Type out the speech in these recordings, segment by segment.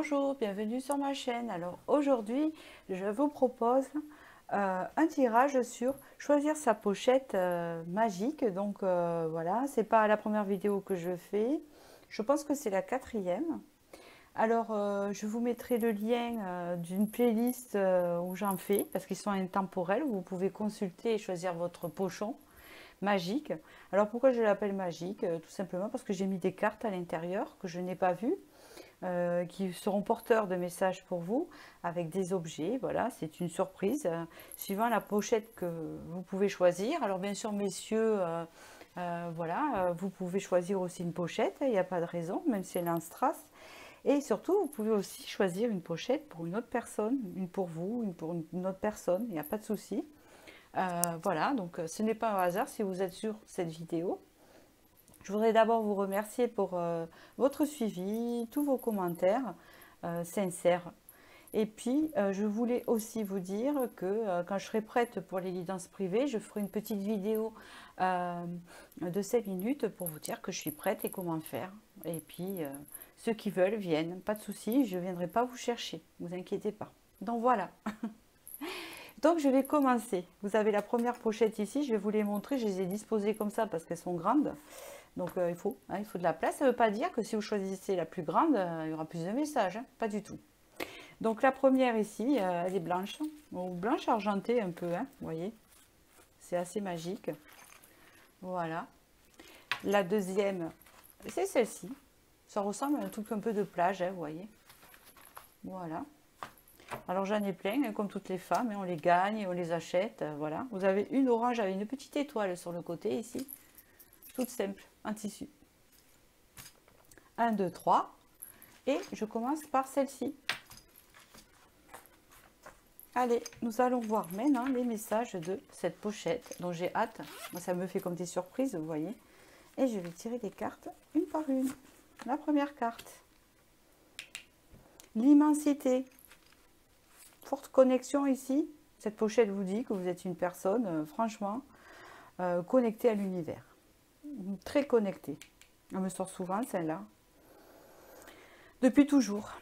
Bonjour, bienvenue sur ma chaîne. Alors aujourd'hui, je vous propose un tirage sur choisir sa pochette magique. Donc voilà, c'est pas la première vidéo que je fais. Je pense que c'est la quatrième. Alors je vous mettrai le lien d'une playlist où j'en fais parce qu'ils sont intemporels. Vous pouvez consulter et choisir votre pochon magique. Alors pourquoi je l'appelle magique? Tout simplement parce que j'ai mis des cartes à l'intérieur que je n'ai pas vues. Qui seront porteurs de messages pour vous avec des objets. Voilà, c'est une surprise suivant la pochette que vous pouvez choisir. Alors bien sûr, messieurs, voilà, vous pouvez choisir aussi une pochette, il n'y a pas de raison, même si elle est en strass. Et surtout, vous pouvez aussi choisir une pochette pour une autre personne, une pour vous, une pour une autre personne, il n'y a pas de souci. Voilà, donc ce n'est pas un hasard si vous êtes sur cette vidéo. Je voudrais d'abord vous remercier pour votre suivi, tous vos commentaires sincères. Et puis, je voulais aussi vous dire que quand je serai prête pour les guidances privées, je ferai une petite vidéo de 7 minutes pour vous dire que je suis prête et comment faire. Et puis, ceux qui veulent viennent, pas de souci, je ne viendrai pas vous chercher, ne vous inquiétez pas. Donc voilà. Donc je vais commencer. Vous avez la première pochette ici, je vais vous les montrer, je les ai disposées comme ça parce qu'elles sont grandes. Donc il faut de la place. Ça ne veut pas dire que si vous choisissez la plus grande, il y aura plus de messages, hein. Pas du tout. Donc la première ici, elle est blanche, ou blanche argentée un peu, hein, vous voyez. C'est assez magique. Voilà. La deuxième, c'est celle-ci. Ça ressemble à un truc un peu de plage, hein, vous voyez. Voilà. Alors j'en ai plein, hein, comme toutes les femmes, hein, on les gagne, on les achète, voilà. Vous avez une orange avec une petite étoile sur le côté ici. Toute simple, en tissu. 1, 2, 3. Et je commence par celle-ci. Allez, nous allons voir maintenant les messages de cette pochette dont j'ai hâte. Moi, ça me fait comme des surprises, vous voyez. Et je vais tirer les cartes une par une. La première carte. L'immensité. Forte connexion ici. Cette pochette vous dit que vous êtes une personne, franchement, connectée à l'univers. Très connectée. On me sort souvent celle-là. Depuis toujours.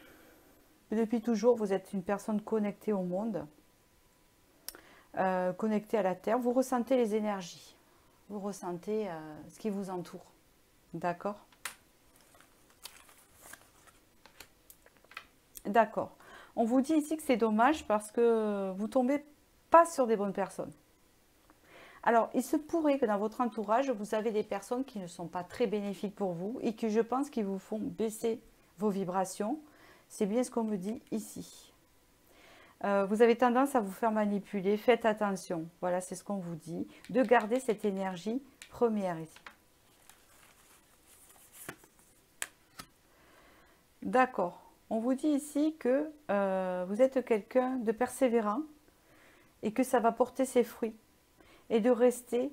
Depuis toujours, vous êtes une personne connectée au monde, connectée à la Terre. Vous ressentez les énergies. Vous ressentez ce qui vous entoure. D'accord? D'accord. On vous dit ici que c'est dommage parce que vous tombez pas sur des bonnes personnes. Alors, il se pourrait que dans votre entourage, vous avez des personnes qui ne sont pas très bénéfiques pour vous et que je pense qu'ils vous font baisser vos vibrations. C'est bien ce qu'on me dit ici. Vous avez tendance à vous faire manipuler. Faites attention. Voilà, c'est ce qu'on vous dit. De garder cette énergie première ici. D'accord. On vous dit ici que vous êtes quelqu'un de persévérant et que ça va porter ses fruits. Et de rester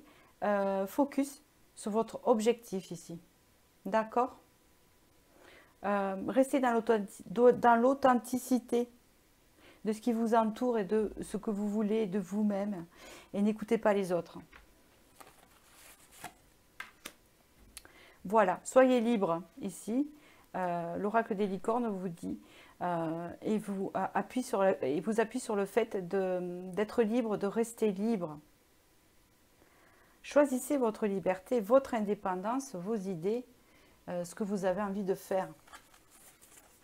focus sur votre objectif ici. D'accord? Restez dans l'authenticité de ce qui vous entoure et de ce que vous voulez de vous-même. Et n'écoutez pas les autres. Voilà, soyez libre ici. L'oracle des licornes vous dit et vous appuie sur le fait d'être libre, de rester libre. Choisissez votre liberté, votre indépendance, vos idées, ce que vous avez envie de faire,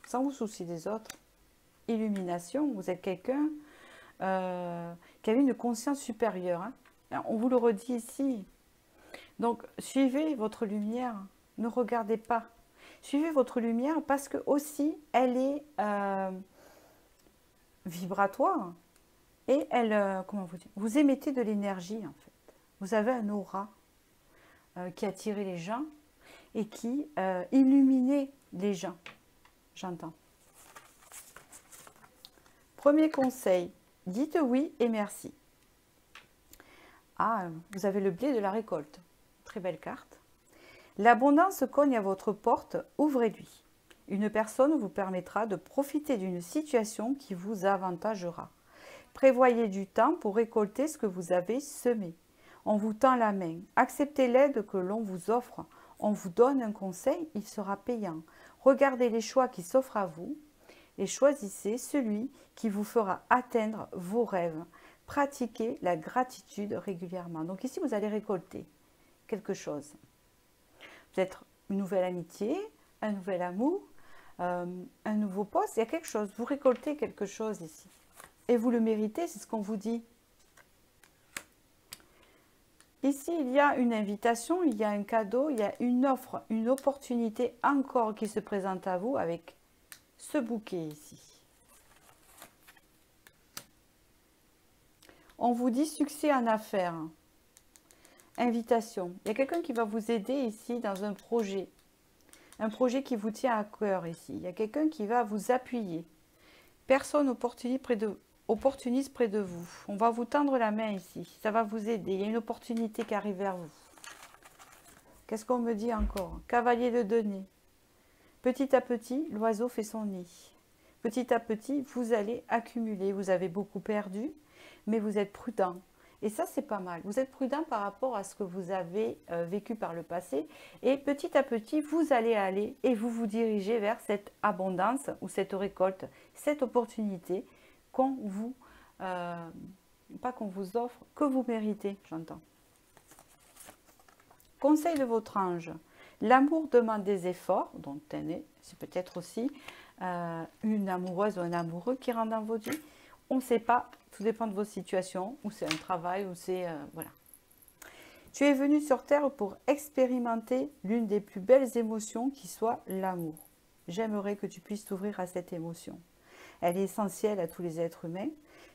sans vous soucier des autres. Illumination, vous êtes quelqu'un qui a une conscience supérieure. Hein. On vous le redit ici. Donc, suivez votre lumière, ne regardez pas. Suivez votre lumière parce que aussi, elle est vibratoire et elle, comment vous dire, vous émettez de l'énergie en fait. Vous avez un aura qui attire les gens et qui illumine les gens. J'entends. Premier conseil, dites oui et merci. Ah, vous avez le blé de la récolte. Très belle carte. L'abondance cogne à votre porte, ouvrez-lui. Une personne vous permettra de profiter d'une situation qui vous avantagera. Prévoyez du temps pour récolter ce que vous avez semé. On vous tend la main. Acceptez l'aide que l'on vous offre. On vous donne un conseil, il sera payant. Regardez les choix qui s'offrent à vous. et choisissez celui qui vous fera atteindre vos rêves. Pratiquez la gratitude régulièrement. Donc ici, vous allez récolter quelque chose. Peut-être une nouvelle amitié, un nouvel amour, un nouveau poste. Il y a quelque chose. Vous récoltez quelque chose ici. Et vous le méritez, c'est ce qu'on vous dit. Ici, il y a une invitation, il y a un cadeau, il y a une offre, une opportunité encore qui se présente à vous avec ce bouquet ici. On vous dit succès en affaires. Invitation. Il y a quelqu'un qui va vous aider ici dans un projet. Un projet qui vous tient à cœur ici. Il y a quelqu'un qui va vous appuyer. Personne opportuniste près de vous. On va vous tendre la main ici. Ça va vous aider. Il y a une opportunité qui arrive vers vous. Qu'est-ce qu'on me dit encore? Cavalier de denier. Petit à petit, l'oiseau fait son nid. Petit à petit, vous allez accumuler. Vous avez beaucoup perdu, mais vous êtes prudent. Et ça, c'est pas mal. Vous êtes prudent par rapport à ce que vous avez vécu par le passé. Et petit à petit, vous allez aller et vous vous dirigez vers cette abondance ou cette récolte, cette opportunité qu'on vous, pas qu'on vous offre, que vous méritez, j'entends. Conseil de votre ange. L'amour demande des efforts, donc c'est peut-être aussi une amoureuse ou un amoureux qui rentre dans votre vie. On ne sait pas, tout dépend de vos situations, ou c'est un travail, ou c'est... voilà. Tu es venu sur Terre pour expérimenter l'une des plus belles émotions qui soit l'amour. J'aimerais que tu puisses t'ouvrir à cette émotion. Elle est essentielle à tous les êtres humains.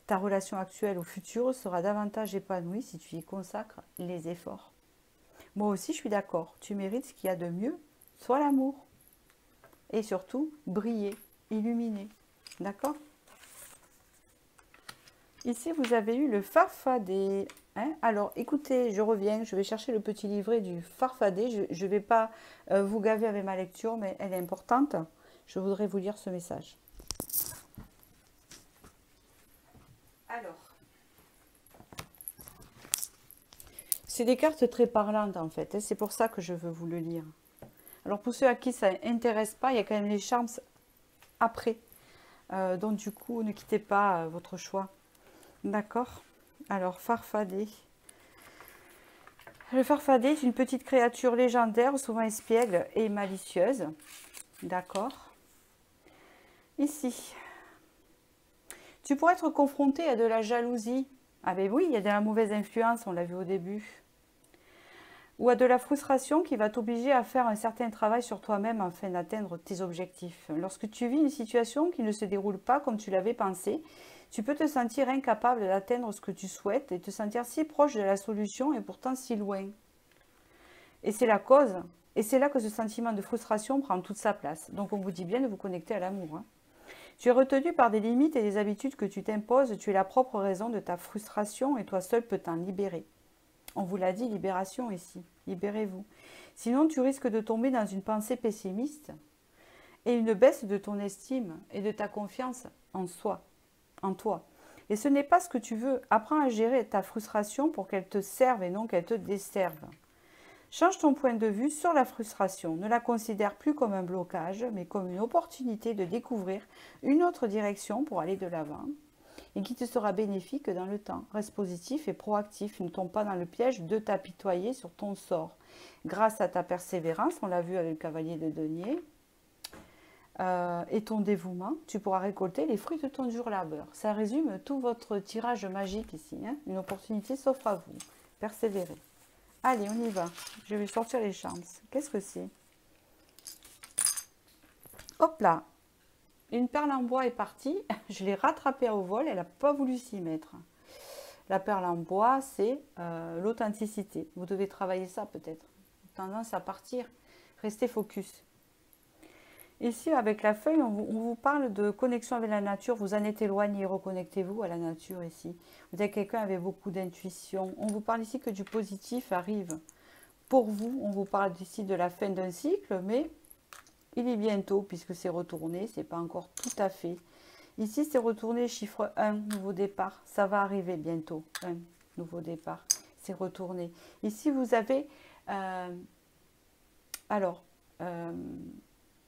Ta relation actuelle ou future sera davantage épanouie si tu y consacres les efforts. Moi aussi, je suis d'accord. Tu mérites ce qu'il y a de mieux, soit l'amour. Et surtout, briller, illuminer. D'accord ? Ici, vous avez eu le farfadet. Hein? Alors, écoutez, je reviens. Je vais chercher le petit livret du farfadet. Je ne vais pas vous gaver avec ma lecture, mais elle est importante. Je voudrais vous lire ce message. Alors, c'est des cartes très parlantes, en fait. C'est pour ça que je veux vous le lire. Alors, pour ceux à qui ça n'intéresse pas, il y a quand même les charmes après. Donc, du coup, ne quittez pas votre choix. D'accord. Alors, farfadet. Le farfadet est une petite créature légendaire, souvent espiègle et malicieuse. D'accord. Ici. Tu pourrais être confronté à de la jalousie. Ah ben oui, il y a de la mauvaise influence, on l'a vu au début. Ou à de la frustration qui va t'obliger à faire un certain travail sur toi-même afin d'atteindre tes objectifs. Lorsque tu vis une situation qui ne se déroule pas comme tu l'avais pensé, tu peux te sentir incapable d'atteindre ce que tu souhaites et te sentir si proche de la solution et pourtant si loin. Et c'est la cause, et c'est là que ce sentiment de frustration prend toute sa place. Donc on vous dit bien de vous connecter à l'amour. Hein. Tu es retenu par des limites et des habitudes que tu t'imposes, tu es la propre raison de ta frustration et toi seul peux t'en libérer. On vous l'a dit, libération ici, libérez-vous. Sinon tu risques de tomber dans une pensée pessimiste et une baisse de ton estime et de ta confiance en soi. En toi. Et ce n'est pas ce que tu veux. Apprends à gérer ta frustration pour qu'elle te serve et non qu'elle te desserve. Change ton point de vue sur la frustration. Ne la considère plus comme un blocage, mais comme une opportunité de découvrir une autre direction pour aller de l'avant et qui te sera bénéfique dans le temps. Reste positif et proactif. Ne tombe pas dans le piège de t'apitoyer sur ton sort. Grâce à ta persévérance, on l'a vu avec le cavalier de denier, et ton dévouement, tu pourras récolter les fruits de ton dur labeur. Ça résume tout votre tirage magique ici. Hein. Une opportunité s'offre à vous. Persévérez. Allez, on y va. Je vais sortir les chances. Qu'est-ce que c'est? Hop là. Une perle en bois est partie. Je l'ai rattrapée au vol. Elle n'a pas voulu s'y mettre. La perle en bois, c'est l'authenticité. Vous devez travailler ça peut-être. Tendance à partir. Restez focus. Ici, avec la feuille, on vous parle de connexion avec la nature. Vous en êtes éloigné, reconnectez-vous à la nature ici. Vous êtes quelqu'un avec beaucoup d'intuition. On vous parle ici que du positif arrive. Pour vous, on vous parle ici de la fin d'un cycle, mais il est bientôt, puisque c'est retourné, c'est pas encore tout à fait. Ici, c'est retourné, chiffre 1, nouveau départ. Ça va arriver bientôt, un nouveau départ. C'est retourné. Ici, vous avez...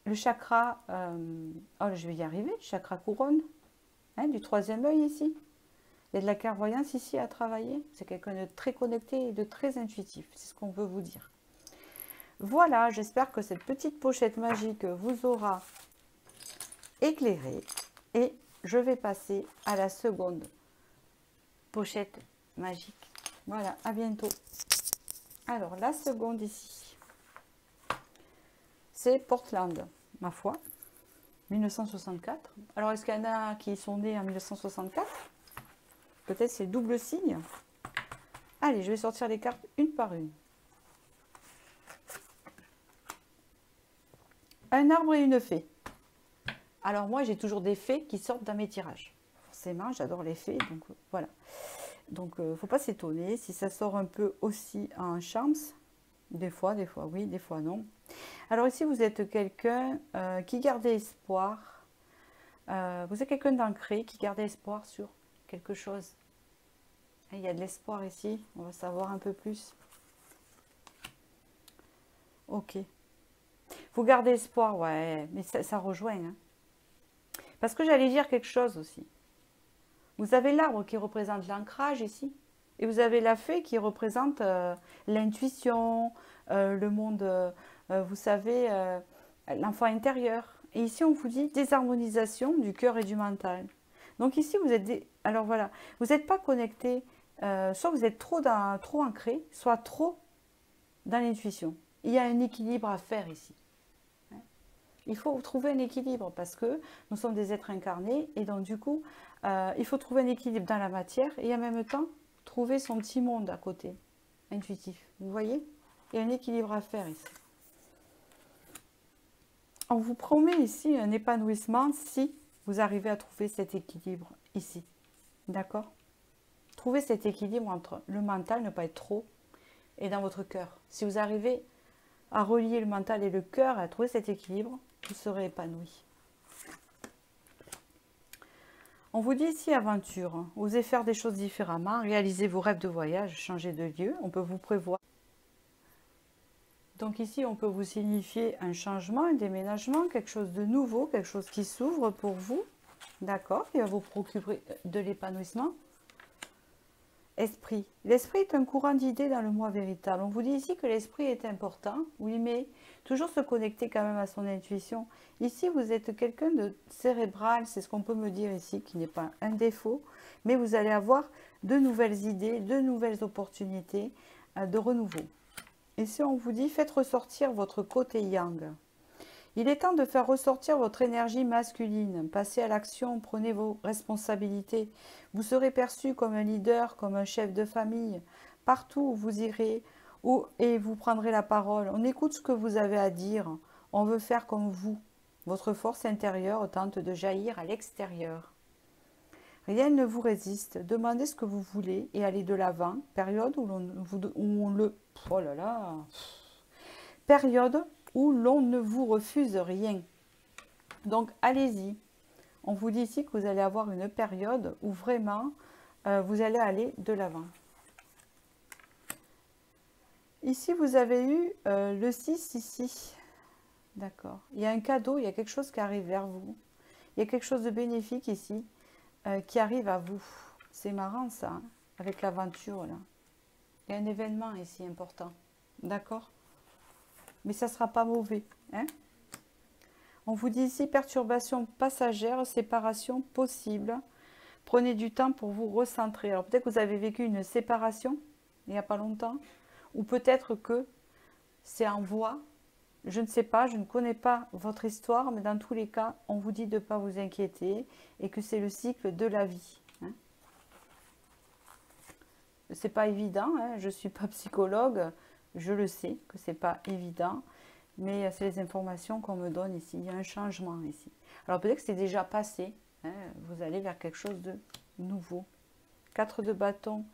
le chakra, oh, je vais y arriver, chakra couronne, hein, du troisième œil ici. Il y a de la clairvoyance ici à travailler. C'est quelqu'un de très connecté et de très intuitif. C'est ce qu'on veut vous dire. Voilà, j'espère que cette petite pochette magique vous aura éclairé. Et je vais passer à la seconde pochette magique. Voilà, à bientôt. Alors, la seconde ici, c'est Portland, ma foi, 1964. Alors, est-ce qu'il y en a qui sont nés en 1964? Peut-être c'est double signe. Allez, je vais sortir les cartes une par une. Un arbre et une fée. Alors moi, j'ai toujours des fées qui sortent dans mes tirages. Forcément, j'adore les fées, donc voilà. Donc, faut pas s'étonner si ça sort un peu aussi en charms. Des fois oui, des fois non. Alors ici, vous êtes quelqu'un qui garde espoir. Vous êtes quelqu'un d'ancré qui garde espoir sur quelque chose. Et il y a de l'espoir ici. On va savoir un peu plus. Ok. Vous gardez espoir, ouais, mais ça rejoint. Hein. Parce que j'allais dire quelque chose aussi. Vous avez l'arbre qui représente l'ancrage ici. Et vous avez la fée qui représente l'intuition, le monde, vous savez, l'enfant intérieur. Et ici, on vous dit désharmonisation du cœur et du mental. Donc ici, vous êtes... Alors voilà, vous n'êtes pas connecté, soit vous êtes trop ancré, soit trop dans l'intuition. Il y a un équilibre à faire ici. Il faut trouver un équilibre parce que nous sommes des êtres incarnés et donc du coup, il faut trouver un équilibre dans la matière et en même temps, trouver son petit monde à côté, intuitif. Vous voyez? Il y a un équilibre à faire ici. On vous promet ici un épanouissement si vous arrivez à trouver cet équilibre ici. D'accord? Trouvez cet équilibre entre le mental, ne pas être trop, et dans votre cœur. Si vous arrivez à relier le mental et le cœur, à trouver cet équilibre, vous serez épanoui. On vous dit ici aventure, osez faire des choses différemment, réalisez vos rêves de voyage, changer de lieu, on peut vous prévoir. Donc ici, on peut vous signifier un changement, un déménagement, quelque chose de nouveau, quelque chose qui s'ouvre pour vous, d'accord, qui va vous procurer de l'épanouissement. Esprit. L'esprit est un courant d'idées dans le moi véritable. On vous dit ici que l'esprit est important, oui, mais toujours se connecter quand même à son intuition. Ici, vous êtes quelqu'un de cérébral, c'est ce qu'on peut me dire ici, qui n'est pas un défaut, mais vous allez avoir de nouvelles idées, de nouvelles opportunités de renouveau. Ici, on vous dit, faites ressortir votre côté yang. Il est temps de faire ressortir votre énergie masculine. Passez à l'action, prenez vos responsabilités. Vous serez perçu comme un leader, comme un chef de famille. Partout où vous irez et vous prendrez la parole. On écoute ce que vous avez à dire. On veut faire comme vous. Votre force intérieure tente de jaillir à l'extérieur. Rien ne vous résiste. Demandez ce que vous voulez et allez de l'avant. Période où oh là là. Période où l'on ne vous refuse rien. Donc, allez-y. On vous dit ici que vous allez avoir une période où vraiment, vous allez aller de l'avant. Ici, vous avez eu le 6 ici. D'accord. Il y a un cadeau, il y a quelque chose qui arrive vers vous. Il y a quelque chose de bénéfique ici qui arrive à vous. C'est marrant ça, hein, avec l'aventure là. Il y a un événement ici important. D'accord? Mais ça ne sera pas mauvais. Hein? On vous dit ici perturbation passagère, séparation possible. Prenez du temps pour vous recentrer. Alors peut-être que vous avez vécu une séparation il n'y a pas longtemps. Ou peut-être que c'est en voie. Je ne sais pas, je ne connais pas votre histoire. Mais dans tous les cas, on vous dit de ne pas vous inquiéter. Et que c'est le cycle de la vie. Hein? C'est pas évident. Hein? Je ne suis pas psychologue. Je le sais que c'est pas évident, mais c'est les informations qu'on me donne ici. Il y a un changement ici. Alors peut-être que c'est déjà passé. Hein, vous allez vers quelque chose de nouveau. 4 de bâton.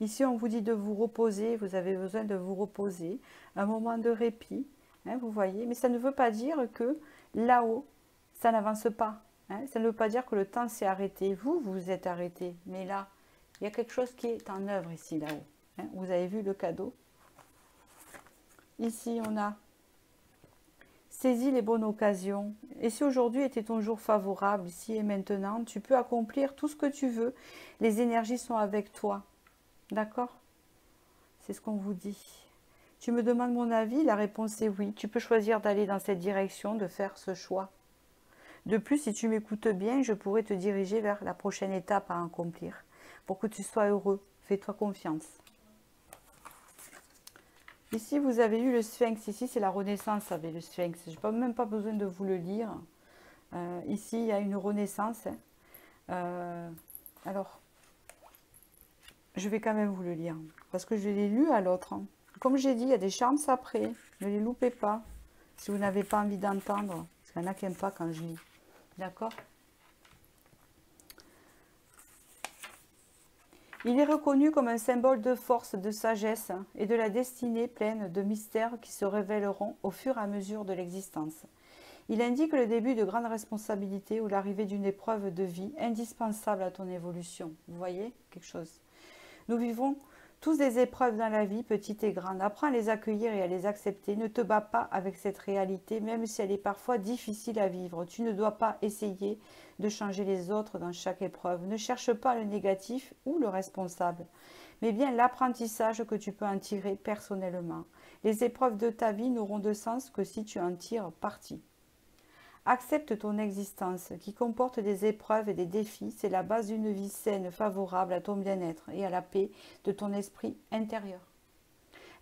Ici, on vous dit de vous reposer. Vous avez besoin de vous reposer. Un moment de répit. Hein, vous voyez. Mais ça ne veut pas dire que là-haut, ça n'avance pas. Hein, ça ne veut pas dire que le temps s'est arrêté. Vous, vous êtes arrêté. Mais là, il y a quelque chose qui est en œuvre ici, là-haut. Hein, vous avez vu le cadeau. Ici, on a Saisis les bonnes occasions. Et si aujourd'hui était ton jour favorable, ici et maintenant, tu peux accomplir tout ce que tu veux. Les énergies sont avec toi. D'accord? C'est ce qu'on vous dit. Tu me demandes mon avis? La réponse est oui. Tu peux choisir d'aller dans cette direction, de faire ce choix. De plus, si tu m'écoutes bien, je pourrais te diriger vers la prochaine étape à accomplir. Pour que tu sois heureux, fais-toi confiance. Ici, vous avez eu le sphinx. Ici, c'est la renaissance avec le sphinx. Je n'ai même pas besoin de vous le lire. Ici, il y a une renaissance. Alors, je vais quand même vous le lire. Parce que je l'ai lu à l'autre. Comme j'ai dit, il y a des chances après. Ne les loupez pas. Si vous n'avez pas envie d'entendre. Parce qu'il y en a qui n'aiment pas quand je lis. D'accord? Il est reconnu comme un symbole de force, de sagesse et de la destinée pleine de mystères qui se révéleront au fur et à mesure de l'existence. Il indique le début de grandes responsabilités ou l'arrivée d'une épreuve de vie indispensable à ton évolution. Vous voyez quelque chose? Nous vivons tous des épreuves dans la vie, petites et grandes. Apprends à les accueillir et à les accepter. Ne te bats pas avec cette réalité, même si elle est parfois difficile à vivre. Tu ne dois pas essayer de changer les autres dans chaque épreuve. Ne cherche pas le négatif ou le responsable, mais bien l'apprentissage que tu peux en tirer personnellement. Les épreuves de ta vie n'auront de sens que si tu en tires parti. Accepte ton existence qui comporte des épreuves et des défis. C'est la base d'une vie saine, favorable à ton bien-être et à la paix de ton esprit intérieur.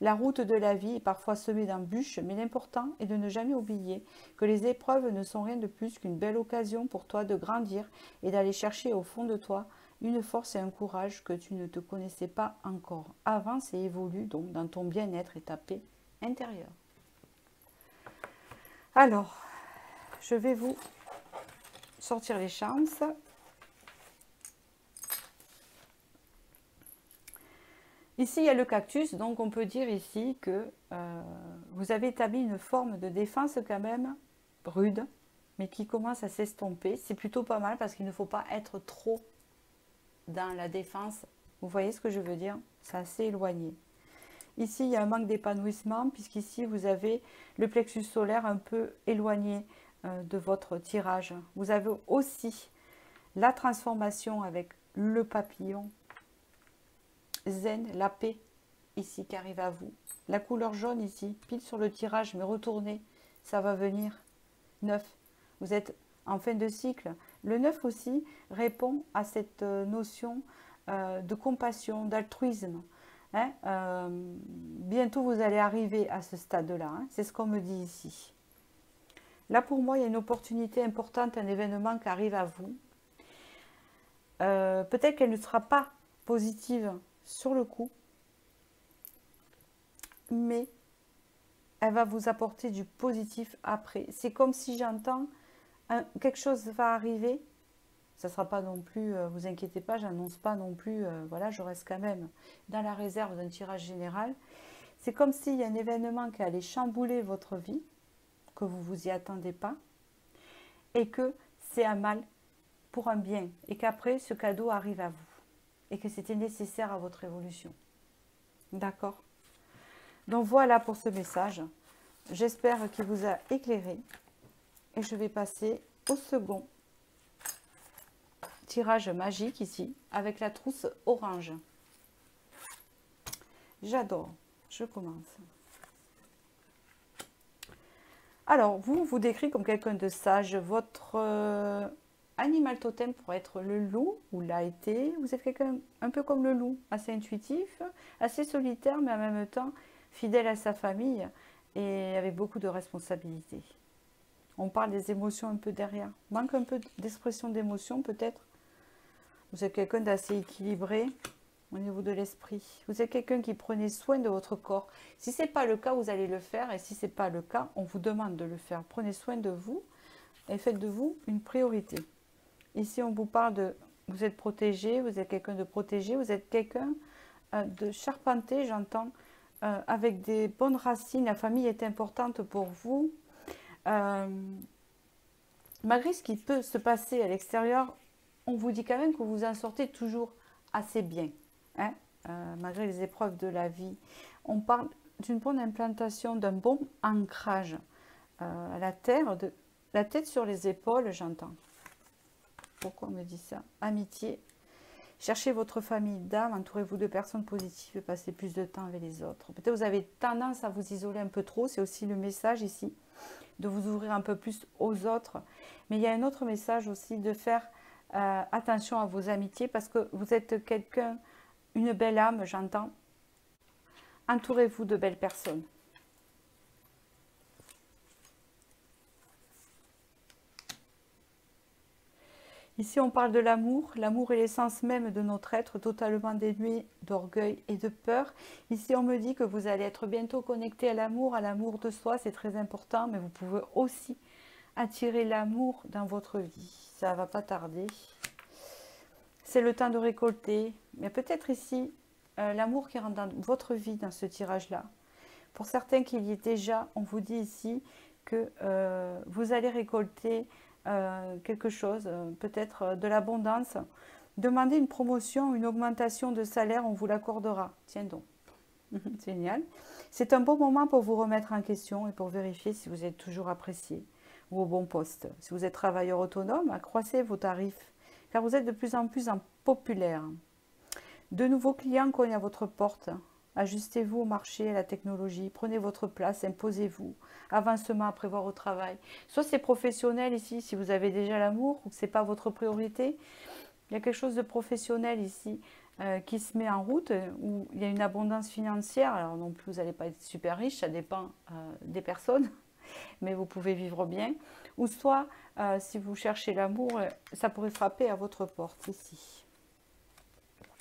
La route de la vie est parfois semée d'embûches, mais l'important est de ne jamais oublier que les épreuves ne sont rien de plus qu'une belle occasion pour toi de grandir et d'aller chercher au fond de toi une force et un courage que tu ne te connaissais pas encore. Avance et évolue donc dans ton bien-être et ta paix intérieure. Alors, je vais vous sortir les chances. Ici, il y a le cactus, donc on peut dire ici que vous avez établi une forme de défense quand même rude, mais qui commence à s'estomper. C'est plutôt pas mal parce qu'il ne faut pas être trop dans la défense. Vous voyez ce que je veux dire? C'est assez éloigné. Ici, il y a un manque d'épanouissement puisqu'ici, vous avez le plexus solaire un peu éloigné de votre tirage. Vous avez aussi la transformation avec le papillon zen, la paix ici qui arrive à vous. La couleur jaune ici, pile sur le tirage, mais retournez, ça va venir. 9, vous êtes en fin de cycle. Le 9 aussi répond à cette notion de compassion, d'altruisme. Hein, bientôt vous allez arriver à ce stade-là, hein, c'est ce qu'on me dit ici. Là pour moi il y a une opportunité importante, un événement qui arrive à vous. Peut-être qu'elle ne sera pas positive sur le coup, mais elle va vous apporter du positif après. C'est comme si j'entends quelque chose va arriver. Ça ne sera pas non plus, vous inquiétez pas, j'annonce pas non plus, voilà, je reste quand même dans la réserve d'un tirage général. C'est comme s'il y a un événement qui allait chambouler votre vie, que vous ne vous y attendez pas, et que c'est un mal pour un bien, et qu'après ce cadeau arrive à vous, et que c'était nécessaire à votre évolution. D'accord? Donc voilà pour ce message. J'espère qu'il vous a éclairé, et je vais passer au second tirage magique ici, avec la trousse orange. J'adore. Je commence. Alors, vous décrit comme quelqu'un de sage. Votre animal totem pourrait être le loup, ou l'a été. Vous êtes quelqu'un un peu comme le loup, assez intuitif, assez solitaire, mais en même temps fidèle à sa famille et avec beaucoup de responsabilités. On parle des émotions un peu derrière. Manque un peu d'expression d'émotion peut-être. Vous êtes quelqu'un d'assez équilibré au niveau de l'esprit. Vous êtes quelqu'un qui prenait soin de votre corps. Si ce n'est pas le cas, vous allez le faire. Et si ce n'est pas le cas, on vous demande de le faire. Prenez soin de vous et faites de vous une priorité. Ici, on vous parle de... Vous êtes protégé, vous êtes quelqu'un de protégé, vous êtes quelqu'un de charpenté, j'entends, avec des bonnes racines. La famille est importante pour vous. Malgré ce qui peut se passer à l'extérieur, on vous dit quand même que vous en sortez toujours assez bien, hein, malgré les épreuves de la vie. On parle d'une bonne implantation, d'un bon ancrage. à la terre, la tête sur les épaules, j'entends. Pourquoi on me dit ça? Amitié. Cherchez votre famille d'âme, entourez-vous de personnes positives et passez plus de temps avec les autres. Peut-être vous avez tendance à vous isoler un peu trop, c'est aussi le message ici, de vous ouvrir un peu plus aux autres. Mais il y a un autre message aussi, de faire attention à vos amitiés, parce que vous êtes quelqu'un, une belle âme, j'entends. Entourez-vous de belles personnes. Ici, on parle de l'amour. L'amour est l'essence même de notre être, totalement dénué d'orgueil et de peur. Ici, on me dit que vous allez être bientôt connecté à l'amour de soi. C'est très important, mais vous pouvez aussi attirer l'amour dans votre vie. Ça ne va pas tarder. C'est le temps de récolter. Mais peut-être ici, l'amour qui rentre dans votre vie, dans ce tirage-là. Pour certains qui y est déjà, on vous dit ici que vous allez récolter quelque chose, peut-être de l'abondance. Demandez une promotion, une augmentation de salaire, on vous l'accordera. Tiens donc, génial. C'est un bon moment pour vous remettre en question et pour vérifier si vous êtes toujours apprécié ou au bon poste. Si vous êtes travailleur autonome, accroissez vos tarifs, car vous êtes de plus en plus populaire. De nouveaux clients cognent à votre porte. Ajustez-vous au marché, à la technologie, prenez votre place, imposez-vous. Avancement à prévoir au travail. Soit c'est professionnel ici, si vous avez déjà l'amour, ou que ce n'est pas votre priorité. Il y a quelque chose de professionnel ici qui se met en route, où il y a une abondance financière. Alors non plus, vous n'allez pas être super riche, ça dépend des personnes, mais vous pouvez vivre bien. Ou soit, si vous cherchez l'amour, ça pourrait frapper à votre porte ici.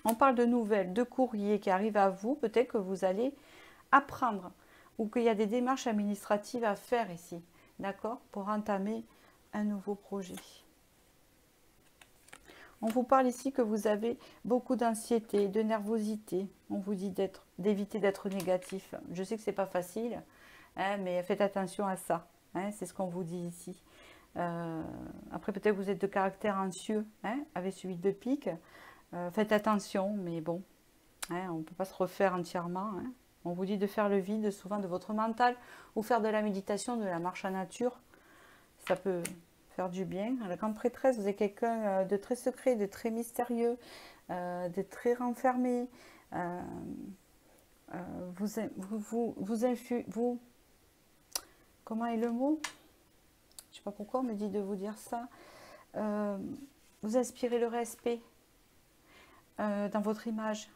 On parle de nouvelles, de courriers qui arrivent à vous. Peut-être que vous allez apprendre ou qu'il y a des démarches administratives à faire ici, d'accord, pour entamer un nouveau projet. On vous parle ici que vous avez beaucoup d'anxiété, de nervosité. On vous dit d'éviter d'être négatif. Je sais que ce n'est pas facile, hein, mais faites attention à ça. Hein, c'est ce qu'on vous dit ici. Après, peut-être que vous êtes de caractère anxieux, hein, avec celui de pique. Faites attention, mais bon, hein, on ne peut pas se refaire entièrement. Hein. On vous dit de faire le vide souvent de votre mental ou faire de la méditation, de la marche en nature. Ça peut faire du bien. La grande prêtresse, vous êtes quelqu'un de très secret, de très mystérieux, de très renfermé. Comment est le mot? Je ne sais pas pourquoi on me dit de vous dire ça. Vous inspirez le respect. Dans votre image.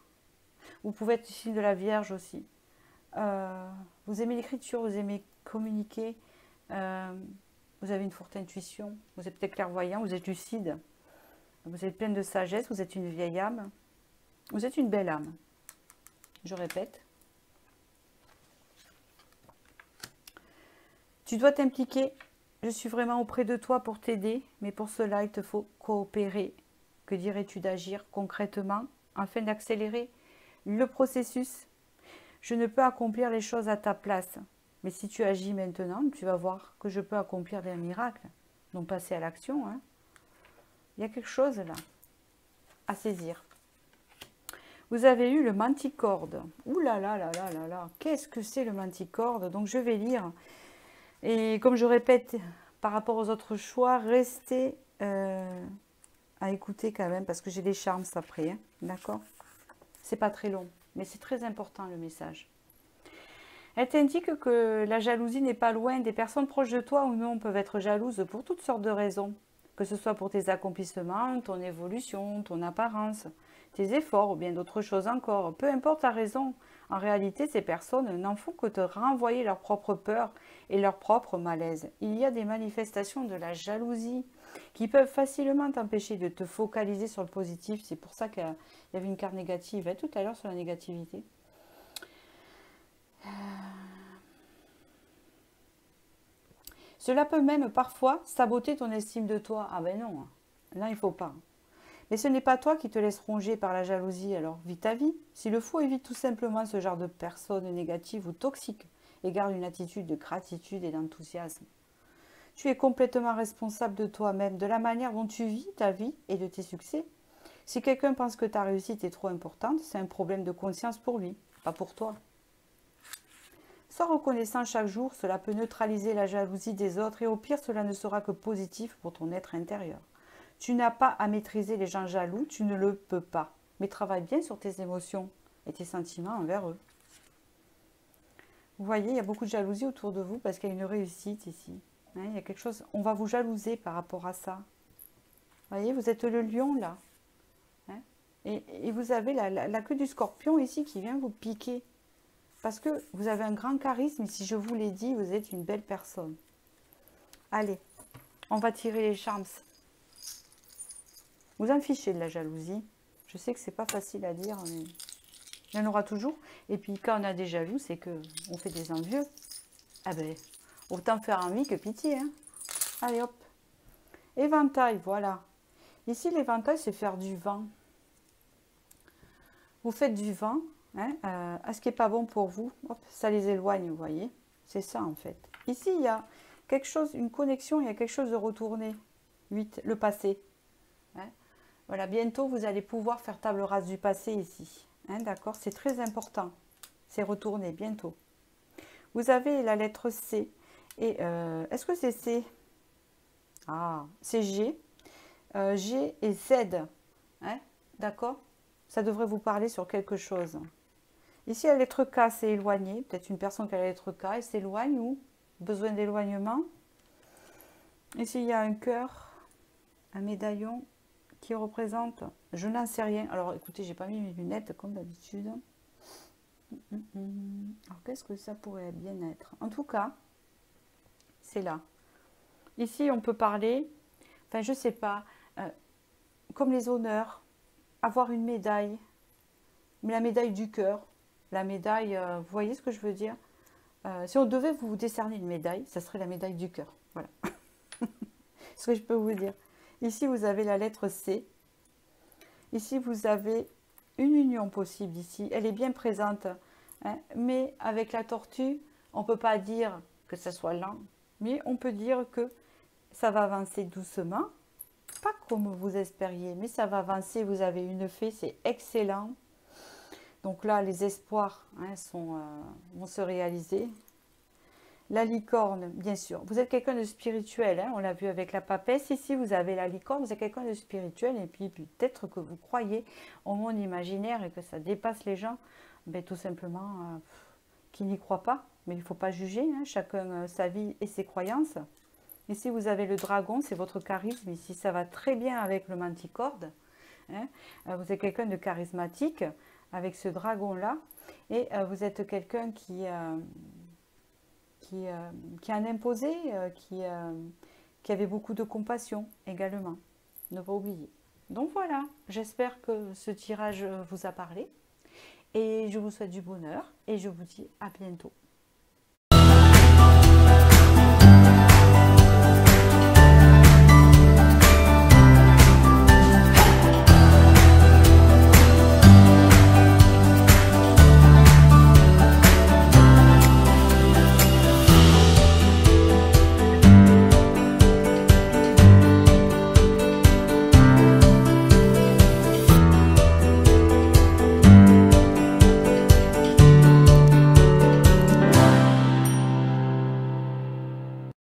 Vous pouvez être ici de la Vierge aussi. Vous aimez l'écriture, vous aimez communiquer, vous avez une forte intuition, vous êtes peut-être clairvoyant, vous êtes lucide, vous êtes pleine de sagesse, vous êtes une vieille âme, vous êtes une belle âme. Je répète. Tu dois t'impliquer, je suis vraiment auprès de toi pour t'aider, mais pour cela il te faut coopérer. Que dirais-tu d'agir concrètement afin d'accélérer le processus? Je ne peux accomplir les choses à ta place. Mais si tu agis maintenant, tu vas voir que je peux accomplir des miracles. Donc passer à l'action. Hein. Il y a quelque chose là à saisir. Vous avez eu le manticorde. Ouh là là là là là là. Qu'est-ce que c'est le manticorde? Donc je vais lire. Et comme je répète par rapport aux autres choix, restez... à écouter quand même, parce que j'ai des charmes après, hein, d'accord? C'est pas très long, mais c'est très important le message. Elle t'indique que la jalousie n'est pas loin. Des personnes proches de toi ou non peuvent être jalouses pour toutes sortes de raisons, que ce soit pour tes accomplissements, ton évolution, ton apparence, tes efforts ou bien d'autres choses encore. Peu importe la raison, en réalité, ces personnes n'en font que te renvoyer leur propre peur et leur propre malaise. Il y a des manifestations de la jalousie qui peuvent facilement t'empêcher de te focaliser sur le positif. C'est pour ça qu'il y avait une carte négative tout à l'heure sur la négativité. Cela peut même parfois saboter ton estime de toi. Ah ben non, là il ne faut pas. Mais ce n'est pas toi qui te laisse ronger par la jalousie, alors vis ta vie. S'il le faut, évite tout simplement ce genre de personnes négatives ou toxiques et garde une attitude de gratitude et d'enthousiasme. Tu es complètement responsable de toi-même, de la manière dont tu vis ta vie et de tes succès. Si quelqu'un pense que ta réussite est trop importante, c'est un problème de conscience pour lui, pas pour toi. Sois reconnaissant chaque jour, cela peut neutraliser la jalousie des autres et au pire, cela ne sera que positif pour ton être intérieur. Tu n'as pas à maîtriser les gens jaloux, tu ne le peux pas. Mais travaille bien sur tes émotions et tes sentiments envers eux. Vous voyez, il y a beaucoup de jalousie autour de vous parce qu'il y a une réussite ici. Hein, il y a quelque chose, on va vous jalouser par rapport à ça. Vous voyez, vous êtes le lion là. Hein, et vous avez la queue du scorpion ici qui vient vous piquer. Parce que vous avez un grand charisme, et si je vous l'ai dit, vous êtes une belle personne. Allez, on va tirer les charms. Vous en fichez de la jalousie. Je sais que c'est pas facile à dire, mais il y en aura toujours. Et puis quand on a des jaloux, c'est qu'on fait des envieux. Ah ben, autant faire envie que pitié. Hein. Allez hop. Éventail, voilà. Ici, l'éventail, c'est faire du vent. Vous faites du vent. Hein, à ce qui n'est pas bon pour vous, hop, ça les éloigne, vous voyez. C'est ça en fait. Ici, il y a quelque chose, une connexion, il y a quelque chose de retourné. 8, le passé. Hein. Voilà, bientôt vous allez pouvoir faire table rase du passé ici. Hein, d'accord, c'est très important. C'est retourné bientôt. Vous avez la lettre C. Et est-ce que c'est C? Ah, c'est G. G et Z. Hein, d'accord, ça devrait vous parler sur quelque chose. Ici, la lettre K, c'est éloigné. Peut-être une personne qui a la lettre K, elle s'éloigne ou besoin d'éloignement. Ici, il y a un cœur, un médaillon qui représente, je n'en sais rien. Alors, écoutez, j'ai pas mis mes lunettes comme d'habitude. Alors, qu'est-ce que ça pourrait bien être? En tout cas, c'est là. Ici, on peut parler, enfin, je sais pas, comme les honneurs, avoir une médaille, mais la médaille du cœur. La médaille, vous voyez ce que je veux dire? Si on devait vous décerner une médaille, ça serait la médaille du cœur. Voilà. Ce que je peux vous dire. Ici, vous avez la lettre C. Ici, vous avez une union possible ici. Elle est bien présente. Hein, mais avec la tortue, on ne peut pas dire que ça soit lent. Mais on peut dire que ça va avancer doucement. Pas comme vous espériez, mais ça va avancer. Vous avez une fée, c'est excellent. Donc là, les espoirs hein, vont se réaliser. La licorne, bien sûr. Vous êtes quelqu'un de spirituel. Hein, on l'a vu avec la papesse. Ici, vous avez la licorne. Vous êtes quelqu'un de spirituel. Et puis, peut-être que vous croyez au monde imaginaire et que ça dépasse les gens. Ben, tout simplement, qui n'y croient pas. Mais il ne faut pas juger. Hein, chacun sa vie et ses croyances. Ici, vous avez le dragon. C'est votre charisme. Ici, ça va très bien avec le manticorde. Hein, vous êtes quelqu'un de charismatique avec ce dragon-là. Et vous êtes quelqu'un qui en imposé, qui avait beaucoup de compassion également. Ne pas oublier. Donc voilà, j'espère que ce tirage vous a parlé. Et je vous souhaite du bonheur. Et je vous dis à bientôt.